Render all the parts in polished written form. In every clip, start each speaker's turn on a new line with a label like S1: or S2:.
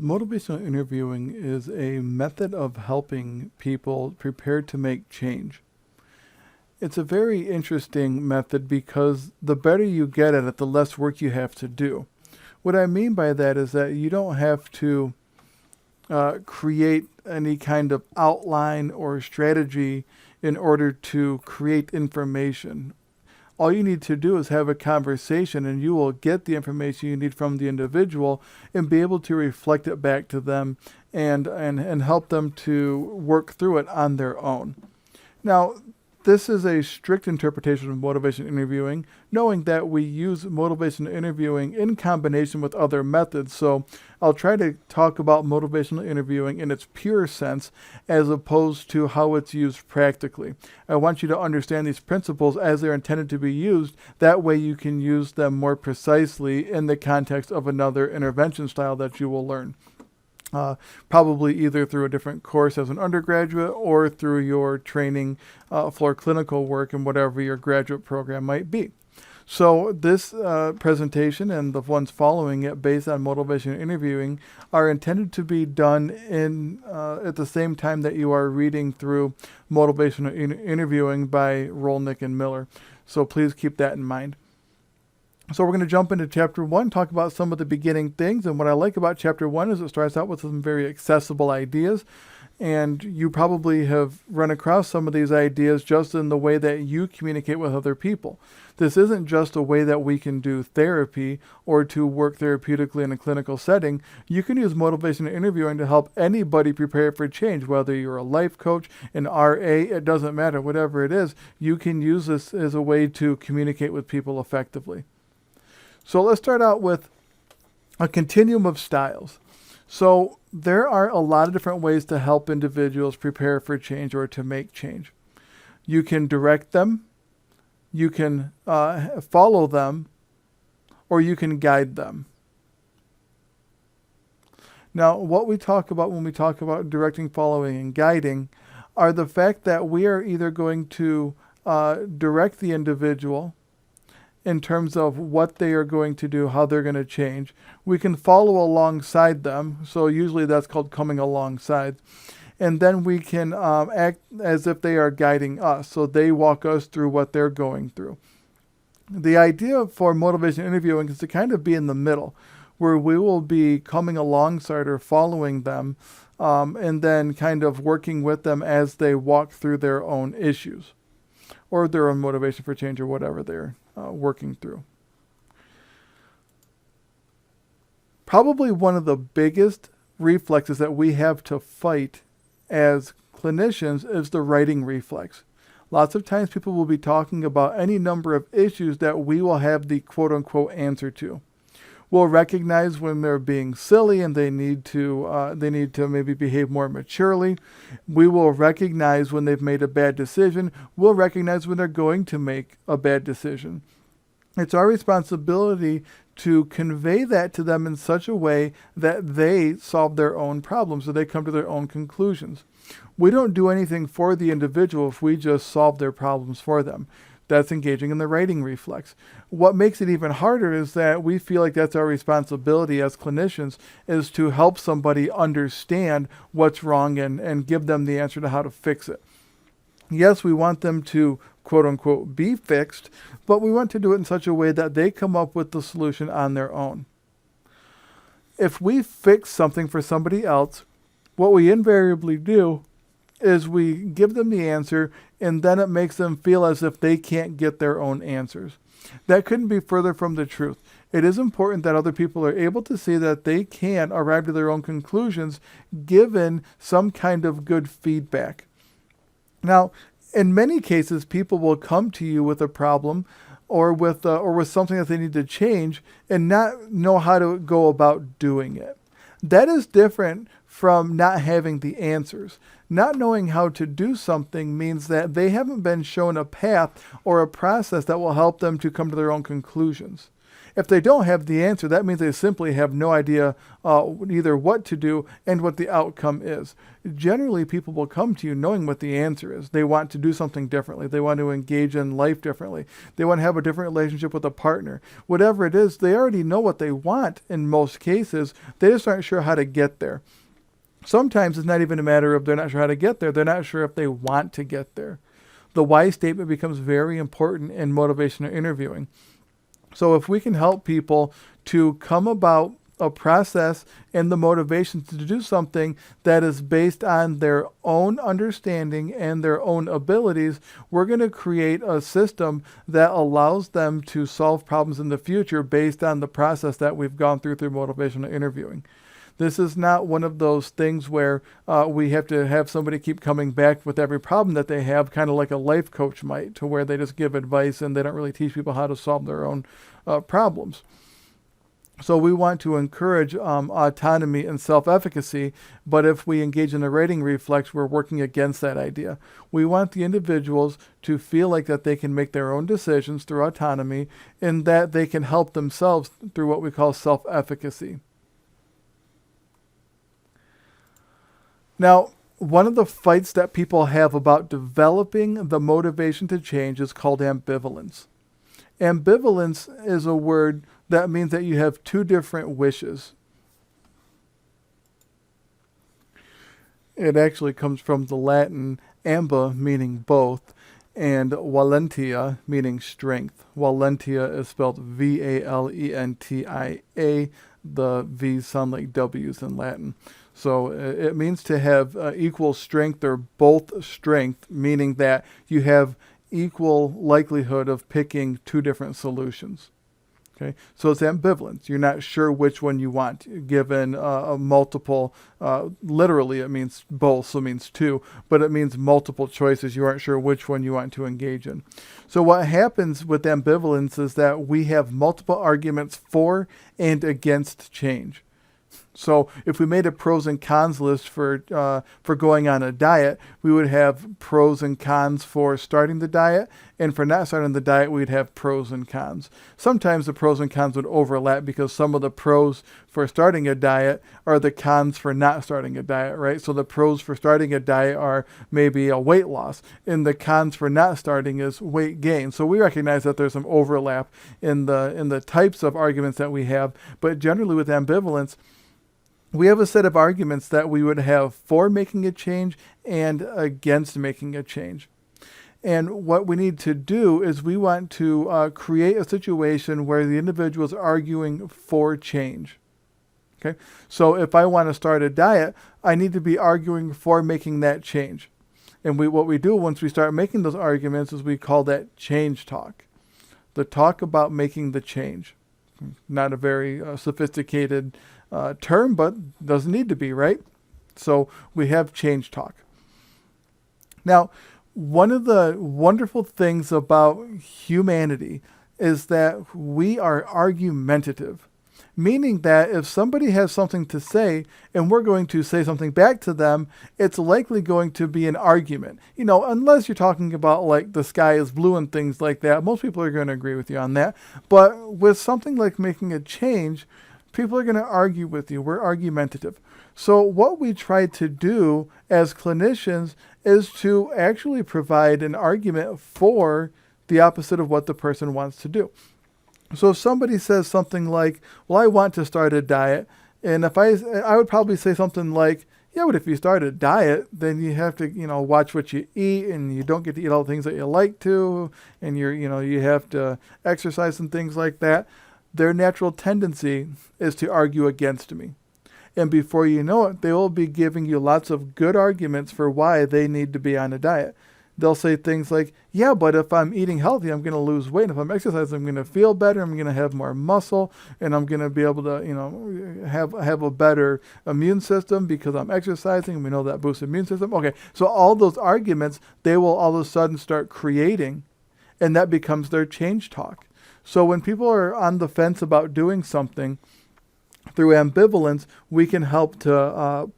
S1: Motivational interviewing is a method of helping people prepare to make change. It's a very interesting method because the better you get at it, the less work you have to do. What I mean by that is that you don't have to create any kind of outline or strategy in order to create information. All you need to do is have a conversation and you will get the information you need from the individual and be able to reflect it back to them and help them to work through it on their own. Now, this is a strict interpretation of motivation interviewing, knowing that we use motivation interviewing in combination with other methods. So I'll try to talk about motivational interviewing in its pure sense as opposed to how it's used practically. I want you to understand these principles as they're intended to be used. That way you can use them more precisely in the context of another intervention style that you will learn. Probably either through a different course as an undergraduate or through your training for clinical work in whatever your graduate program might be. So this presentation and the ones following it based on motivation interviewing are intended to be done in at the same time that you are reading through motivational interviewing by Rolnick and Miller. So please keep that in mind. So we're going to jump into chapter 1, talk about some of the beginning things. And what I like about chapter 1 is it starts out with some very accessible ideas. And you probably have run across some of these ideas just in the way that you communicate with other people. This isn't just a way that we can do therapy or to work therapeutically in a clinical setting. You can use motivation and interviewing to help anybody prepare for change, whether you're a life coach, an RA, it doesn't matter, whatever it is. You can use this as a way to communicate with people effectively. So let's start out with a continuum of styles. So there are a lot of different ways to help individuals prepare for change or to make change. You can direct them, you can follow them, or you can guide them. Now, what we talk about when we talk about directing, following, and guiding are the fact that we are either going to direct the individual in terms of what they are going to do, how they're going to change. We can follow alongside them. So usually that's called coming alongside. And then we can act as if they are guiding us. So they walk us through what they're going through. The idea for motivation interviewing is to kind of be in the middle, where we will be coming alongside or following them and then kind of working with them as they walk through their own issues or their own motivation for change or whatever they're working through. Probably one of the biggest reflexes that we have to fight as clinicians is the writing reflex. Lots of times people will be talking about any number of issues that we will have the quote-unquote answer to. We'll recognize when they're being silly and they need to maybe behave more maturely. We will recognize when they've made a bad decision. We'll recognize when they're going to make a bad decision. It's our responsibility to convey that to them in such a way that they solve their own problems, so they come to their own conclusions. We don't do anything for the individual if we just solve their problems for them. That's engaging in the writing reflex. What makes it even harder is that we feel like that's our responsibility as clinicians, is to help somebody understand what's wrong and give them the answer to how to fix it. Yes, we want them to quote unquote be fixed, but we want to do it in such a way that they come up with the solution on their own. If we fix something for somebody else, what we invariably do is we give them the answer, and then it makes them feel as if they can't get their own answers. That couldn't be further from the truth. It is important that other people are able to see that they can arrive to their own conclusions given some kind of good feedback. Now, in many cases, people will come to you with a problem or with something that they need to change and not know how to go about doing it. That is different from not having the answers. Not knowing how to do something means that they haven't been shown a path or a process that will help them to come to their own conclusions. If they don't have the answer, that means they simply have no idea either what to do and what the outcome is. Generally, people will come to you knowing what the answer is. They want to do something differently. They want to engage in life differently. They want to have a different relationship with a partner. Whatever it is, they already know what they want in most cases. They just aren't sure how to get there. Sometimes it's not even a matter of they're not sure how to get there. They're not sure if they want to get there. The why statement becomes very important in motivational interviewing. So if we can help people to come about a process and the motivation to do something that is based on their own understanding and their own abilities, we're going to create a system that allows them to solve problems in the future based on the process that we've gone through motivational interviewing. This is not one of those things where we have to have somebody keep coming back with every problem that they have, kind of like a life coach might, to where they just give advice and they don't really teach people how to solve their own problems. So we want to encourage autonomy and self-efficacy, but if we engage in the rating reflex, we're working against that idea. We want the individuals to feel like that they can make their own decisions through autonomy and that they can help themselves through what we call self-efficacy. Now, one of the fights that people have about developing the motivation to change is called ambivalence. Ambivalence is a word that means that you have two different wishes. It actually comes from the Latin amba, meaning both, and valentia, meaning strength. Valentia is spelled V-A-L-E-N-T-I-A. The V's sound like W's in Latin. So it means to have equal strength or both strength, meaning that you have equal likelihood of picking two different solutions. Okay, so it's ambivalence. You're not sure which one you want, given a multiple, literally it means both, so it means two, but it means multiple choices. You aren't sure which one you want to engage in. So what happens with ambivalence is that we have multiple arguments for and against change. So if we made a pros and cons list for going on a diet, we would have pros and cons for starting the diet, and for not starting the diet, we'd have pros and cons. Sometimes the pros and cons would overlap because some of the pros for starting a diet are the cons for not starting a diet, right? So the pros for starting a diet are maybe a weight loss, and the cons for not starting is weight gain. So we recognize that there's some overlap in the types of arguments that we have, but generally with ambivalence, we have a set of arguments that we would have for making a change and against making a change. And what we need to do is we want to create a situation where the individual is arguing for change. Okay, so if I want to start a diet, I need to be arguing for making that change. And what we do once we start making those arguments is we call that change talk. The talk about making the change. Not a very sophisticated term, but doesn't need to be, right? So we have change talk. Now, one of the wonderful things about humanity is that we are argumentative, meaning that if somebody has something to say and we're going to say something back to them, it's likely going to be an argument. You know, unless you're talking about like the sky is blue and things like that, most people are going to agree with you on that. But with something like making a change, people are going to argue with you. We're argumentative. So what we try to do as clinicians is to actually provide an argument for the opposite of what the person wants to do. So if somebody says something like, well, I want to start a diet, and if I would probably say something like, yeah, but if you start a diet, then you have to, watch what you eat, and you don't get to eat all the things that you like to, and you have to exercise and things like that. Their natural tendency is to argue against me. And before you know it, they will be giving you lots of good arguments for why they need to be on a diet. They'll say things like, yeah, but if I'm eating healthy, I'm going to lose weight. And if I'm exercising, I'm going to feel better. I'm going to have more muscle, and I'm going to be able to, have a better immune system because I'm exercising. And we know that boosts the immune system. Okay, so all those arguments, they will all of a sudden start creating, and that becomes their change talk. So when people are on the fence about doing something, through ambivalence, we can help to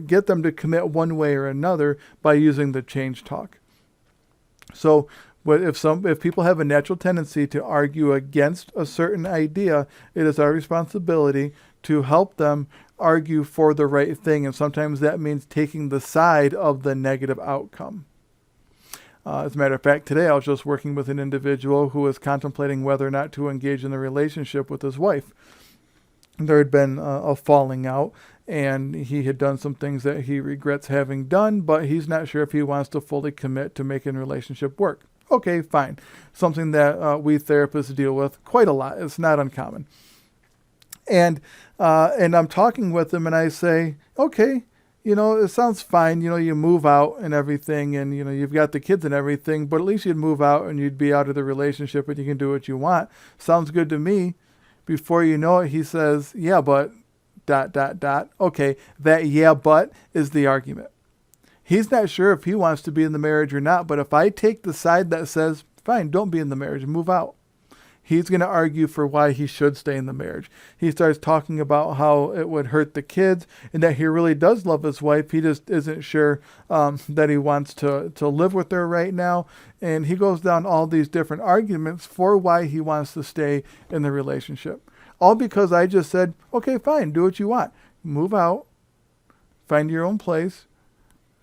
S1: get them to commit one way or another by using the change talk. So But if people have a natural tendency to argue against a certain idea, it is our responsibility to help them argue for the right thing. And sometimes that means taking the side of the negative outcome. As a matter of fact, today I was just working with an individual who was contemplating whether or not to engage in a relationship with his wife. There had been a falling out, and he had done some things that he regrets having done, but he's not sure if he wants to fully commit to making a relationship work. Okay, fine. Something that we therapists deal with quite a lot. It's not uncommon. And I'm talking with him, and I say, okay, it sounds fine. You move out and everything, and, you've got the kids and everything, but at least you'd move out and you'd be out of the relationship and you can do what you want. Sounds good to me. Before you know it, he says, yeah, but ... Okay, that yeah, but is the argument. He's not sure if he wants to be in the marriage or not, but if I take the side that says, fine, don't be in the marriage, move out, he's going to argue for why he should stay in the marriage. He starts talking about how it would hurt the kids and that he really does love his wife. He just isn't sure that he wants to live with her right now. And he goes down all these different arguments for why he wants to stay in the relationship. All because I just said, okay, fine, do what you want. Move out, find your own place,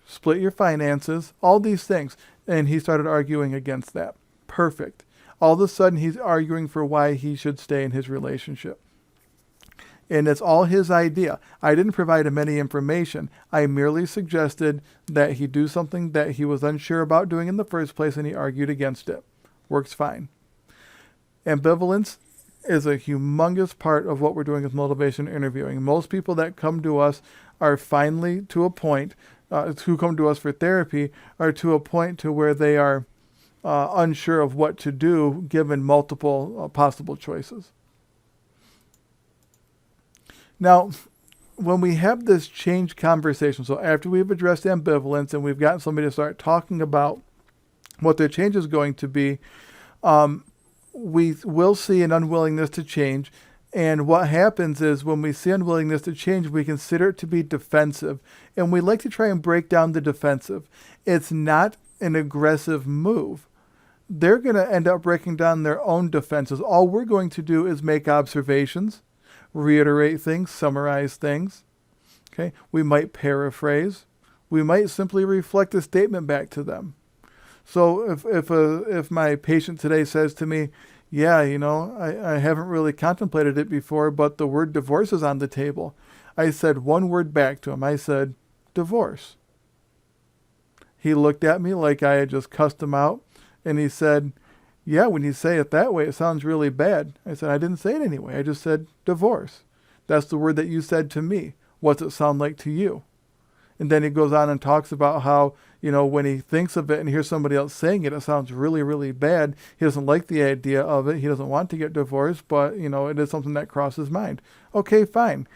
S1: split your finances, all these things. And he started arguing against that. Perfect. All of a sudden, he's arguing for why he should stay in his relationship. And it's all his idea. I didn't provide him any information. I merely suggested that he do something that he was unsure about doing in the first place, and he argued against it. Works fine. Ambivalence is a humongous part of what we're doing with motivation interviewing. Most people that come to us are finally to a point, who come to us for therapy, are to a point to where they are unsure of what to do given multiple possible choices. Now, when we have this change conversation, so after we've addressed ambivalence and we've gotten somebody to start talking about what their change is going to be, we will see an unwillingness to change. And what happens is when we see unwillingness to change, we consider it to be defensive. And we like to try and break down the defensive. It's not an aggressive move. They're going to end up breaking down their own defenses. All we're going to do is make observations, reiterate things, summarize things. Okay? We might paraphrase. We might simply reflect a statement back to them. So if my patient today says to me, yeah, I haven't really contemplated it before, but the word divorce is on the table. I said one word back to him. I said, divorce. He looked at me like I had just cussed him out, and he said, yeah, when you say it that way, it sounds really bad. I said, I didn't say it anyway. I just said divorce. That's the word that you said to me. What's it sound like to you? And then he goes on and talks about how, when he thinks of it and hears somebody else saying it, it sounds really, really bad. He doesn't like the idea of it. He doesn't want to get divorced, but, it is something that crosses his mind. Okay, fine.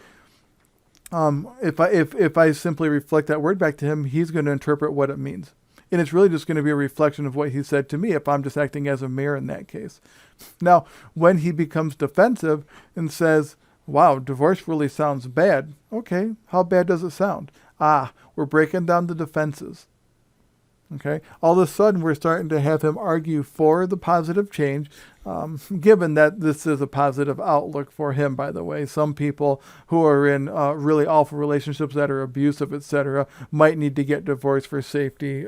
S1: If I simply reflect that word back to him, he's going to interpret what it means. And it's really just going to be a reflection of what he said to me if I'm just acting as a mirror in that case. Now, when he becomes defensive and says, wow, divorce really sounds bad. Okay, how bad does it sound? We're breaking down the defenses. Okay, all of a sudden we're starting to have him argue for the positive change, given that this is a positive outlook for him, by the way. Some people who are in really awful relationships that are abusive, etc., might need to get divorced for safety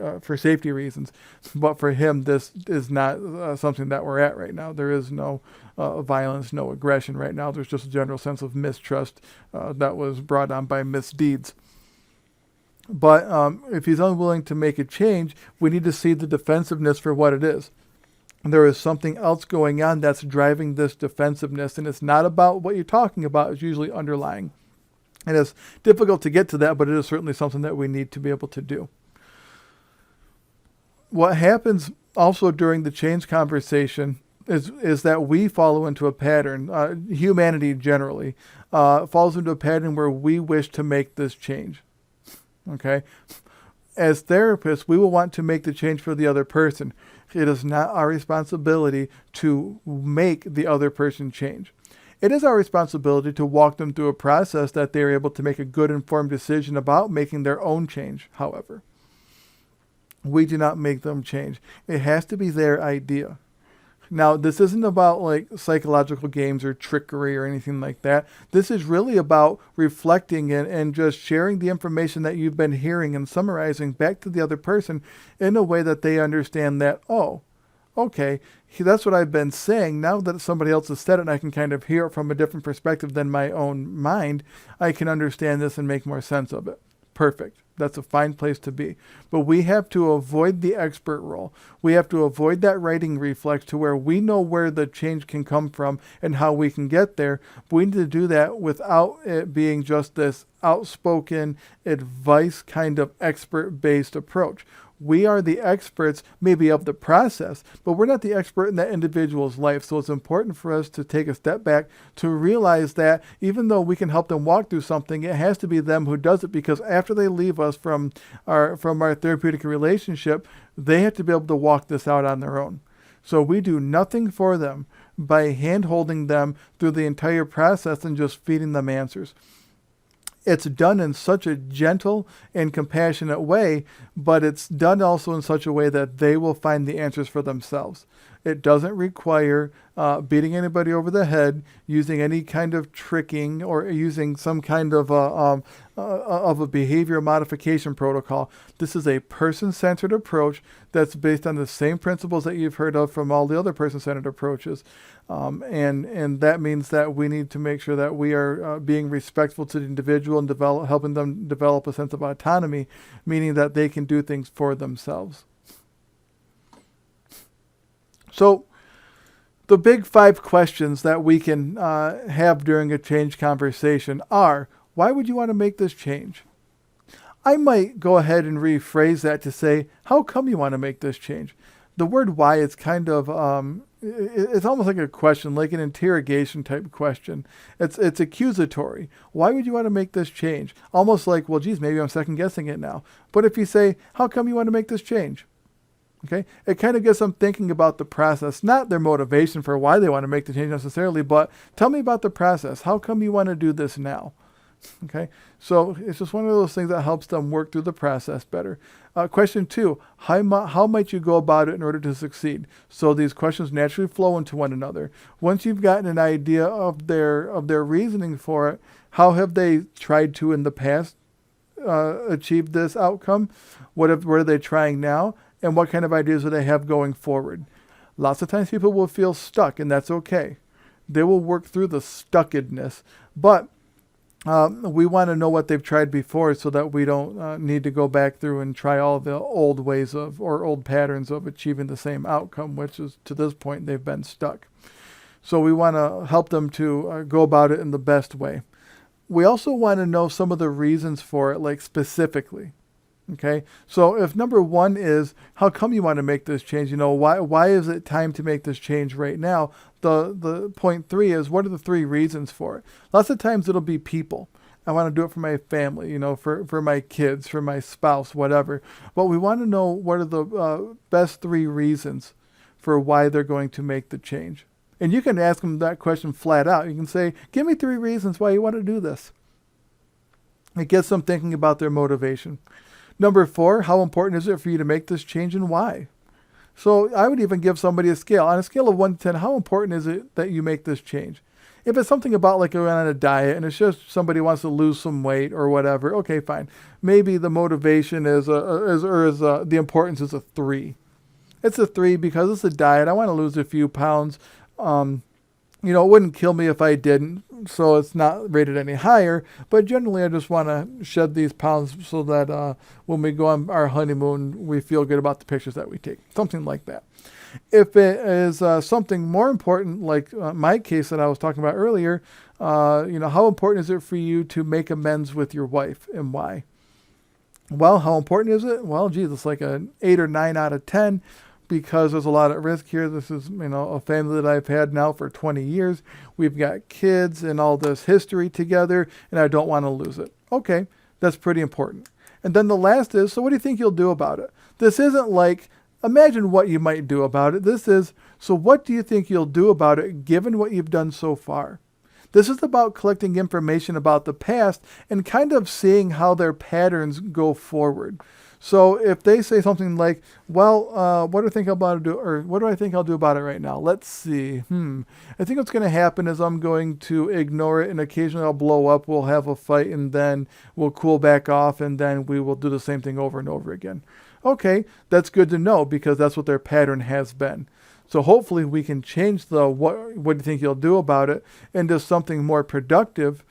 S1: reasons. But for him, this is not something that we're at right now. There is no violence, no aggression right now. There's just a general sense of mistrust that was brought on by misdeeds. But if he's unwilling to make a change, we need to see the defensiveness for what it is. There is something else going on that's driving this defensiveness, and it's not about what you're talking about. It's usually underlying. And it's difficult to get to that, but it is certainly something that we need to be able to do. What happens also during the change conversation is that we follow into a pattern. Humanity generally falls into a pattern where we wish to make this change. Okay? As therapists, we will want to make the change for the other person. It is not our responsibility to make the other person change. It is our responsibility to walk them through a process that they are able to make a good informed decision about making their own change, however. We do not make them change. It has to be their idea. Now, this isn't about like psychological games or trickery or anything like that. This is really about reflecting and just sharing the information that you've been hearing and summarizing back to the other person in a way that they understand that, oh, okay, that's what I've been saying. Now that somebody else has said it and I can kind of hear it from a different perspective than my own mind, I can understand this and make more sense of it. Perfect. That's a fine place to be. But we have to avoid the expert role. We have to avoid that writing reflex to where we know where the change can come from and how we can get there. But we need to do that without it being just this outspoken advice kind of expert-based approach. We are the experts maybe of the process, but we're not the expert in that individual's life. So it's important for us to take a step back to realize that even though we can help them walk through something, it has to be them who does it, because after they leave us from our therapeutic relationship, they have to be able to walk this out on their own. So we do nothing for them by hand-holding them through the entire process and just feeding them answers. It's done in such a gentle and compassionate way, but it's done also in such a way that they will find the answers for themselves. It doesn't require beating anybody over the head, using any kind of tricking, or using some kind of a behavior modification protocol. This is a person-centered approach that's based on the same principles that you've heard of from all the other person-centered approaches. And that means that we need to make sure that we are being respectful to the individual and helping them develop a sense of autonomy, meaning that they can do things for themselves. So the big 5 questions that we can have during a change conversation are, why would you want to make this change? I might go ahead and rephrase that to say, how come you want to make this change? The word why is kind of, it's almost like a question, like an interrogation type question. It's accusatory. Why would you want to make this change? Almost like, well, geez, maybe I'm second guessing it now. But if you say, how come you want to make this change? Okay, it kind of gets them thinking about the process, not their motivation for why they want to make the change necessarily, but tell me about the process. How come you want to do this now? Okay, so it's just one of those things that helps them work through the process better. Question 2, how might you go about it in order to succeed? So these questions naturally flow into one another. Once you've gotten an idea of their reasoning for it, how have they tried to in the past achieve this outcome? What are they trying now? And what kind of ideas do they have going forward? Lots of times people will feel stuck, and that's okay. They will work through the stuckedness. But we want to know what they've tried before so that we don't need to go back through and try all the old ways or old patterns of achieving the same outcome, which is to this point they've been stuck. So we want to help them to go about it in the best way. We also want to know some of the reasons for it, like specifically. Okay, so if number 1 is, how come you want to make this change? Why is it time to make this change right now? The point 3 is, what are the 3 reasons for it? Lots of times it'll be people. I want to do it for my family, for my kids, for my spouse, whatever. But we want to know what are the best 3 reasons for why they're going to make the change. And you can ask them that question flat out. You can say, give me 3 reasons why you want to do this. It gets them thinking about their motivation. Number 4, how important is it for you to make this change and why? So I would even give somebody a scale. On a scale of 1 to 10, how important is it that you make this change? If it's something about like going on a diet and it's just somebody wants to lose some weight or whatever, okay, fine. Maybe the motivation is the importance is a 3. It's a 3 because it's a diet. I want to lose a few pounds. It wouldn't kill me if I didn't, so it's not rated any higher. But generally, I just want to shed these pounds so that when we go on our honeymoon, we feel good about the pictures that we take. Something like that. If it is something more important, like my case that I was talking about earlier, how important is it for you to make amends with your wife and why? Well, how important is it? Well, geez, it's like an 8 or 9 out of 10. Because there's a lot at risk here. This is, a family that I've had now for 20 years. We've got kids and all this history together, and I don't want to lose it. Okay, that's pretty important. And then the last is, so what do you think you'll do about it? This isn't like, imagine what you might do about it. This is, so what do you think you'll do about it given what you've done so far? This is about collecting information about the past and kind of seeing how their patterns go forward. So if they say something like, well, what do I think about it do, or what do I think I'll do about it right now? Let's see. I think what's going to happen is I'm going to ignore it, and occasionally I'll blow up. We'll have a fight, and then we'll cool back off, and then we will do the same thing over and over again. Okay, that's good to know because that's what their pattern has been. So hopefully we can change the what do you think you'll do about it into something more productive.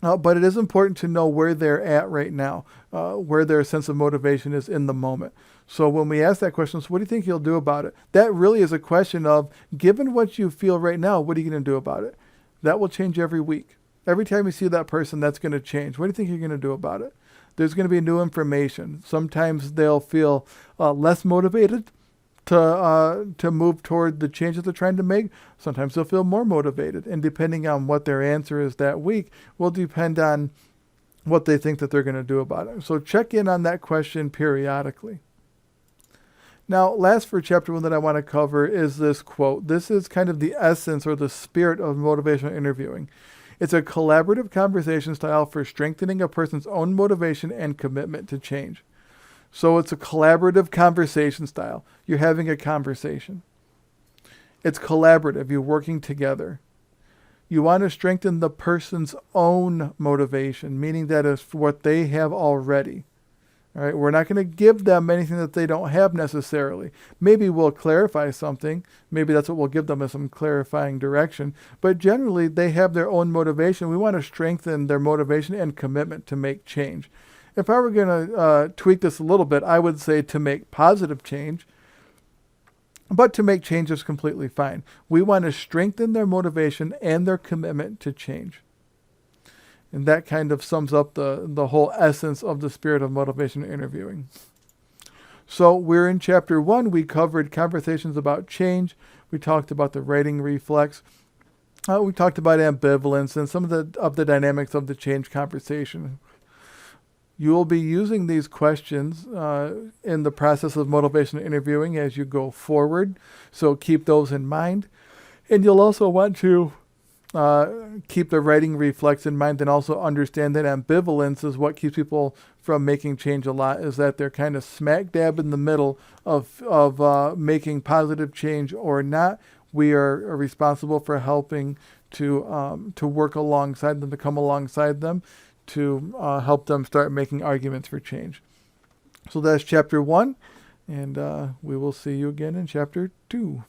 S1: But it is important to know where they're at right now, where their sense of motivation is in the moment. So when we ask that question, so what do you think you'll do about it? That really is a question of, given what you feel right now, what are you going to do about it? That will change every week. Every time you see that person, that's going to change. What do you think you're going to do about it? There's going to be new information. Sometimes they'll feel less motivated to move toward the change that they're trying to make. Sometimes they'll feel more motivated, and depending on what their answer is that week will depend on what they think that they're going to do about it. So check in on that question periodically. Now, last for chapter 1 that I want to cover is this quote. This is kind of the essence or the spirit of motivational interviewing. It's a collaborative conversation style for strengthening a person's own motivation and commitment to change. So it's a collaborative conversation style. You're having a conversation. It's collaborative. You're working together. You want to strengthen the person's own motivation, meaning that it's what they have already. All right, we're not going to give them anything that they don't have necessarily. Maybe we'll clarify something. Maybe that's what we'll give them as some clarifying direction. But generally, they have their own motivation. We want to strengthen their motivation and commitment to make change. If I were going to tweak this a little bit, I would say to make positive change. But to make change is completely fine. We want to strengthen their motivation and their commitment to change. And that kind of sums up the whole essence of the spirit of motivation interviewing. So we're in chapter 1. We covered conversations about change. We talked about the writing reflex. We talked about ambivalence and some of the dynamics of the change conversation. You will be using these questions in the process of motivational interviewing as you go forward. So keep those in mind. And you'll also want to keep the writing reflex in mind and also understand that ambivalence is what keeps people from making change a lot, is that they're kind of smack dab in the middle of making positive change or not. We are responsible for helping to work alongside them, to come alongside them, to help them start making arguments for change. So that's chapter 1, and we will see you again in chapter 2.